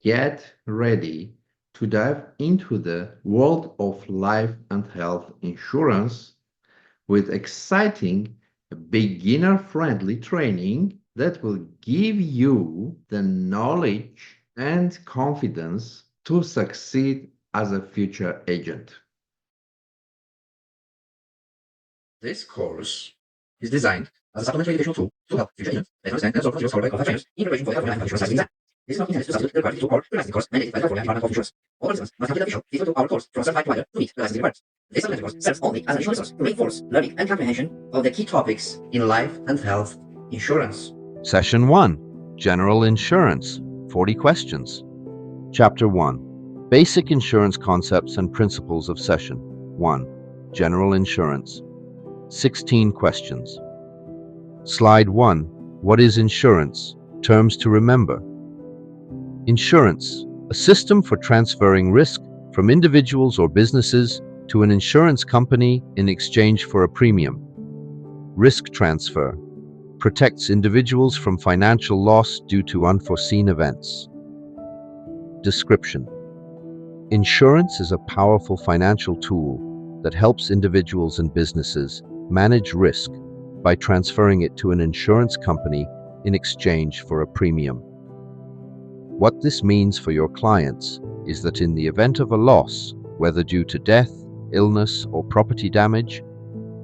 Get ready to dive into the world of life and health insurance with exciting, beginner-friendly training that will give you the knowledge and confidence to succeed as a future agent. This course is designed as a supplementary educational tool to help future agents better understand and solve procedures covered by qualified trainers in preparation for the California Insurance Licensing exam. This is not intended to substitute the required teaching or pre-licensing course mandated by the California Department of Insurance. All participants must complete the official feasibility our course from a certified provider to meet the licensing requirements. This supplementary course serves only as an additional resource to reinforce learning and comprehension of the key topics in life and health insurance. Session 1, General Insurance, 40 questions. Chapter 1, Basic Insurance Concepts and Principles of Session 1, General Insurance, 16 questions. Slide 1, What is insurance? Terms to remember. Insurance, a system for transferring risk from individuals or businesses to an insurance company in exchange for a premium. Risk transfer protects individuals from financial loss due to unforeseen events. Description: Insurance is a powerful financial tool that helps individuals and businesses manage risk by transferring it to an insurance company in exchange for a premium. What this means for your clients is that in the event of a loss, whether due to death, illness, or property damage,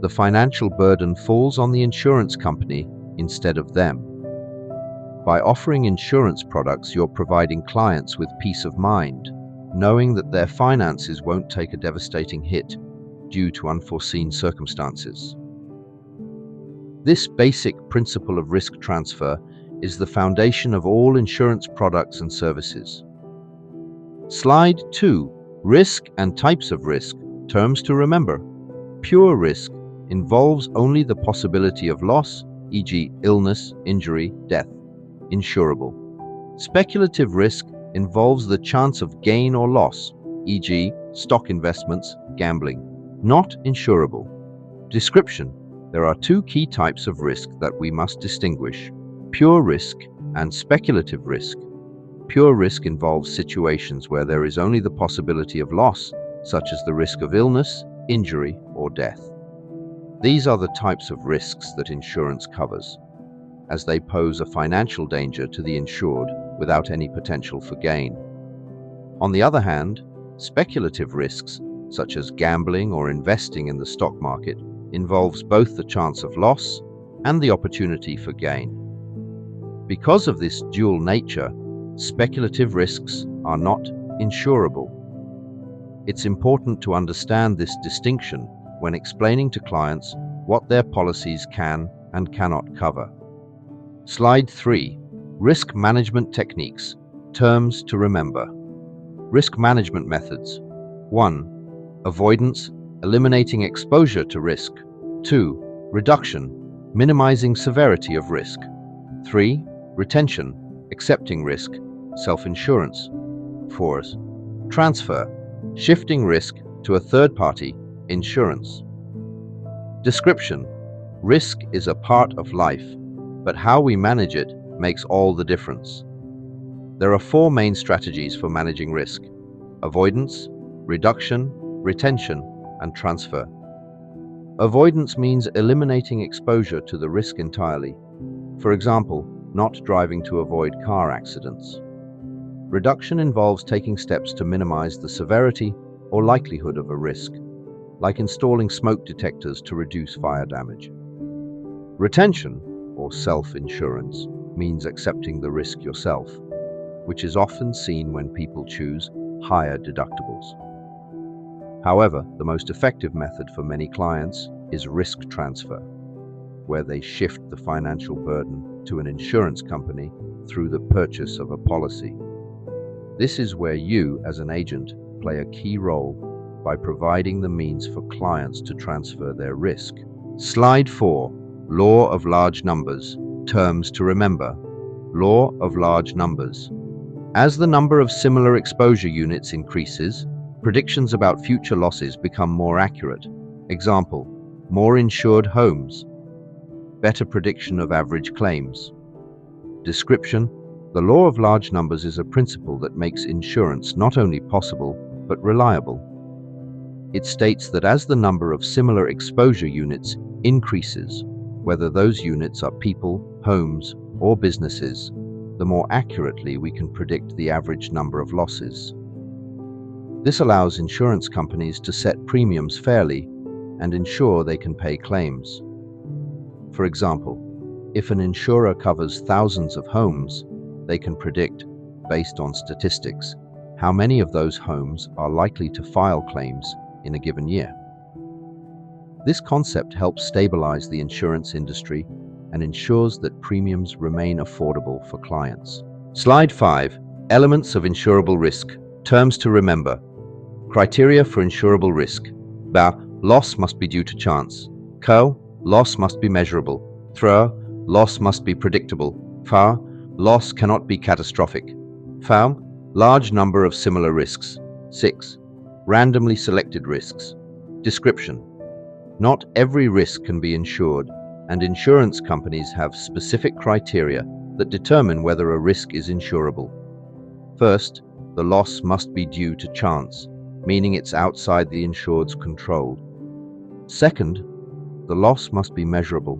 the financial burden falls on the insurance company instead of them. By offering insurance products, you're providing clients with peace of mind, knowing that their finances won't take a devastating hit due to unforeseen circumstances. This basic principle of risk transfer is the foundation of all insurance products and services. Slide 2, Risk and Types of Risk, terms to remember. Pure risk involves only the possibility of loss, e.g. illness, injury, death. Insurable. Speculative risk involves the chance of gain or loss, e.g. stock investments, gambling. Not insurable. Description: There are two key types of risk that we must distinguish: pure risk and speculative risk. Pure risk involves situations where there is only the possibility of loss, such as the risk of illness, injury, or death. These are the types of risks that insurance covers, as they pose a financial danger to the insured without any potential for gain. On the other hand, speculative risks, such as gambling or investing in the stock market, involves both the chance of loss and the opportunity for gain. Because of this dual nature, speculative risks are not insurable. It's important to understand this distinction when explaining to clients what their policies can and cannot cover. Slide 3, Risk Management Techniques, terms to remember. Risk management methods. 1. Avoidance, eliminating exposure to risk. 2. Reduction, minimizing severity of risk. 3. Retention, accepting risk, self-insurance. 4. Transfer, shifting risk to a third party, insurance. Description: Risk is a part of life, but how we manage it makes all the difference. There are 4 main strategies for managing risk: avoidance, reduction, retention, and transfer. Avoidance means eliminating exposure to the risk entirely. For example, not driving to avoid car accidents. Reduction involves taking steps to minimize the severity or likelihood of a risk, like installing smoke detectors to reduce fire damage. Retention, or self-insurance, means accepting the risk yourself, which is often seen when people choose higher deductibles. However, the most effective method for many clients is risk transfer, where they shift the financial burden to an insurance company through the purchase of a policy. This is where you, as an agent, play a key role by providing the means for clients to transfer their risk. Slide 4, Law of Large Numbers, terms to remember. Law of large numbers. As the number of similar exposure units increases, predictions about future losses become more accurate. Example: more insured homes, better prediction of average claims. Description: The law of large numbers is a principle that makes insurance not only possible, but reliable. It states that as the number of similar exposure units increases, whether those units are people, homes, or businesses, the more accurately we can predict the average number of losses. This allows insurance companies to set premiums fairly and ensure they can pay claims. For example, if an insurer covers thousands of homes, they can predict, based on statistics, how many of those homes are likely to file claims in a given year. This concept helps stabilize the insurance industry and ensures that premiums remain affordable for clients. Slide 5. Elements of insurable risk. Terms to remember. Criteria for insurable risk. Ba. Loss must be due to chance. Ko. Loss must be measurable. Thra. Loss must be predictable. Fa. Loss cannot be catastrophic. Fa. Large number of similar risks. 6. Randomly selected risks. Description. Not every risk can be insured, and insurance companies have specific criteria that determine whether a risk is insurable. First, the loss must be due to chance, meaning it's outside the insured's control. Second, the loss must be measurable.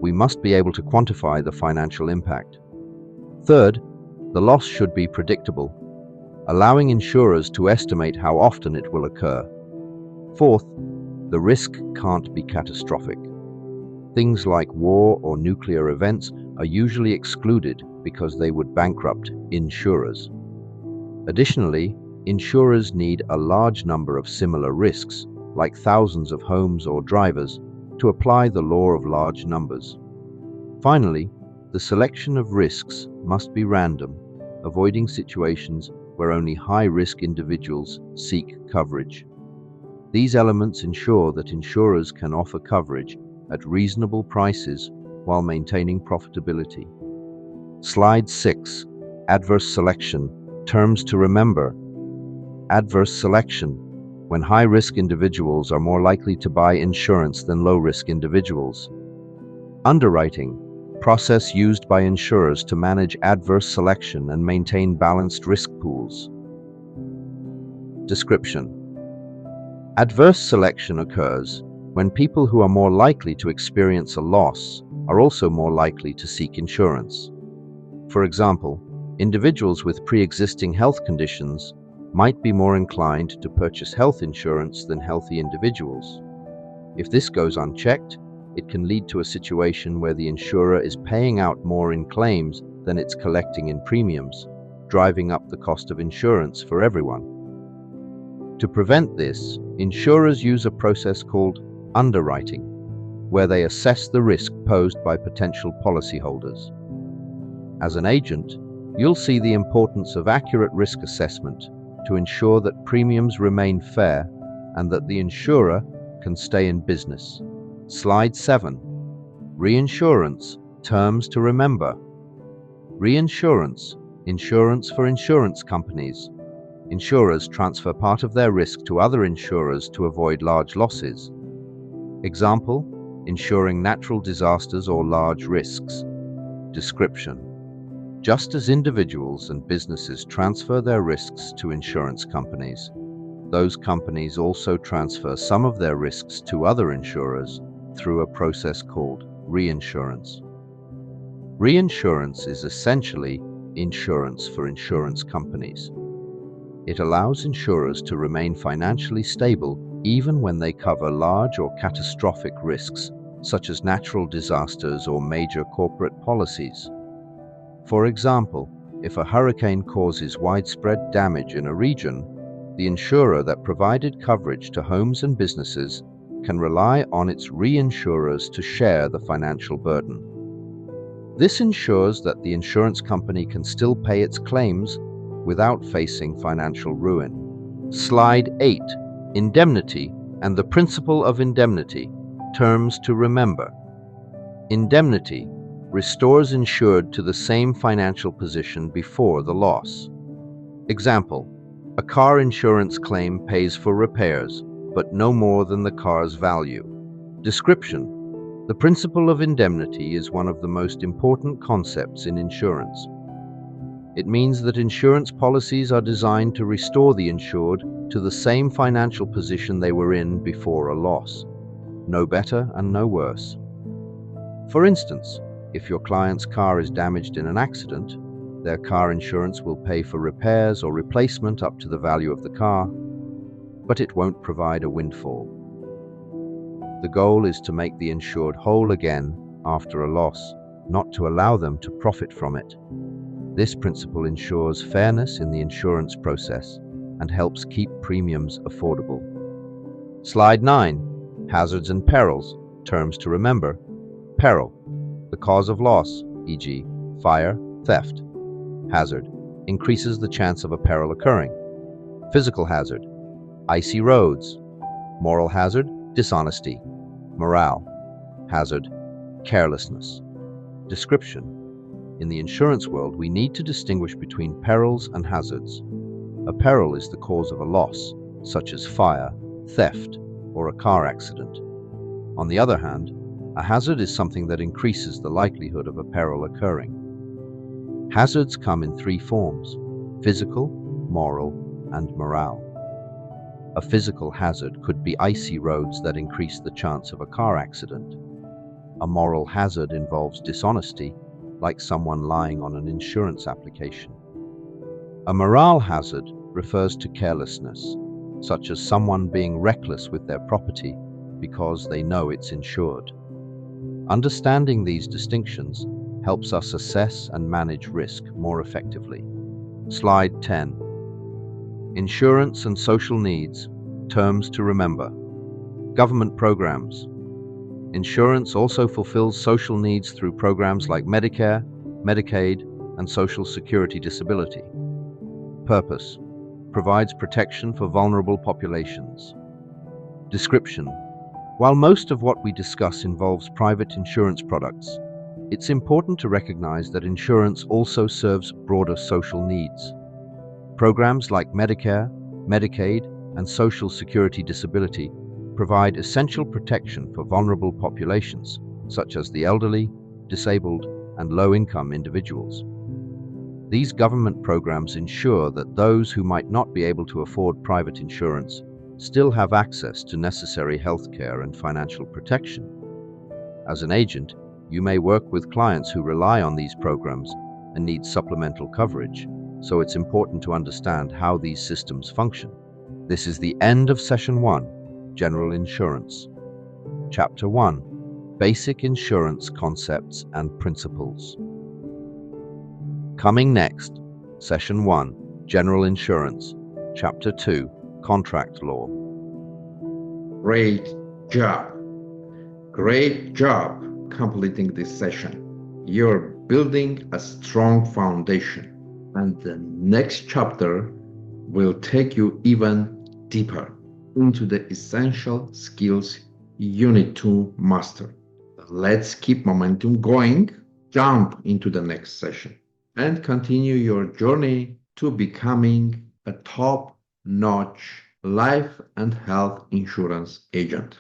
We must be able to quantify the financial impact. Third, the loss should be predictable, allowing insurers to estimate how often it will occur. Fourth, the risk can't be catastrophic. Things like war or nuclear events are usually excluded because they would bankrupt insurers. Additionally, insurers need a large number of similar risks, like thousands of homes or drivers, to apply the law of large numbers. Finally, the selection of risks must be random, avoiding situations where only high-risk individuals seek coverage. These elements ensure that insurers can offer coverage at reasonable prices while maintaining profitability. Slide 6. Adverse selection. Terms to remember. Adverse selection. When high-risk individuals are more likely to buy insurance than low-risk individuals. Underwriting. Process used by insurers to manage adverse selection and maintain balanced risk pools. Description. Adverse selection occurs when people who are more likely to experience a loss are also more likely to seek insurance. For example, individuals with pre-existing health conditions might be more inclined to purchase health insurance than healthy individuals. If this goes unchecked, it can lead to a situation where the insurer is paying out more in claims than it's collecting in premiums, driving up the cost of insurance for everyone. To prevent this, insurers use a process called underwriting, where they assess the risk posed by potential policyholders. As an agent, you'll see the importance of accurate risk assessment to ensure that premiums remain fair and that the insurer can stay in business. Slide 7. Reinsurance. Terms to remember. Reinsurance. Insurance for insurance companies. Insurers transfer part of their risk to other insurers to avoid large losses. Example, insuring natural disasters or large risks. Description. Just as individuals and businesses transfer their risks to insurance companies, those companies also transfer some of their risks to other insurers through a process called reinsurance. Reinsurance is essentially insurance for insurance companies. It allows insurers to remain financially stable even when they cover large or catastrophic risks, such as natural disasters or major corporate policies. For example, if a hurricane causes widespread damage in a region, the insurer that provided coverage to homes and businesses can rely on its reinsurers to share the financial burden. This ensures that the insurance company can still pay its claims without facing financial ruin. Slide 8. Indemnity and the principle of indemnity. Terms to remember. Indemnity restores insured to the same financial position before the loss. Example, a car insurance claim pays for repairs, but no more than the car's value. Description. The principle of indemnity is one of the most important concepts in insurance. It means that insurance policies are designed to restore the insured to the same financial position they were in before a loss. No better and no worse. For instance, if your client's car is damaged in an accident, their car insurance will pay for repairs or replacement up to the value of the car, but it won't provide a windfall. The goal is to make the insured whole again after a loss, not to allow them to profit from it. This principle ensures fairness in the insurance process and helps keep premiums affordable. Slide 9. Hazards and perils. Terms to remember. Peril. The cause of loss, e.g., fire, theft. Hazard. Increases the chance of a peril occurring. Physical hazard. Icy roads. Moral hazard. Dishonesty. Morale. Hazard. Carelessness. Description. In the insurance world, we need to distinguish between perils and hazards. A peril is the cause of a loss, such as fire, theft, or a car accident. On the other hand, a hazard is something that increases the likelihood of a peril occurring. Hazards come in three forms: physical, moral, and morale. A physical hazard could be icy roads that increase the chance of a car accident. A moral hazard involves dishonesty, like someone lying on an insurance application. A morale hazard refers to carelessness, such as someone being reckless with their property because they know it's insured. Understanding these distinctions helps us assess and manage risk more effectively. Slide 10. Insurance and social needs. Terms to remember. Government programs. Insurance also fulfills social needs through programs like Medicare, Medicaid, and Social Security Disability. Purpose. Provides protection for vulnerable populations. Description. While most of what we discuss involves private insurance products, it's important to recognize that insurance also serves broader social needs. Programs like Medicare, Medicaid, and Social Security Disability provide essential protection for vulnerable populations, such as the elderly, disabled, and low-income individuals. These government programs ensure that those who might not be able to afford private insurance still have access to necessary health care and financial protection. As an agent, you may work with clients who rely on these programs and need supplemental coverage, so it's important to understand how these systems function. This is the end of Session 1, General Insurance. Chapter 1, Basic Insurance Concepts and Principles. Coming next, Session 1, General Insurance. Chapter 2, Contract Law. Great job. Great job completing this session. You're building a strong foundation, and the next chapter will take you even deeper into the essential skills you need to master. Let's keep momentum going, jump into the next session, and continue your journey to becoming a top-notch life and health insurance agent.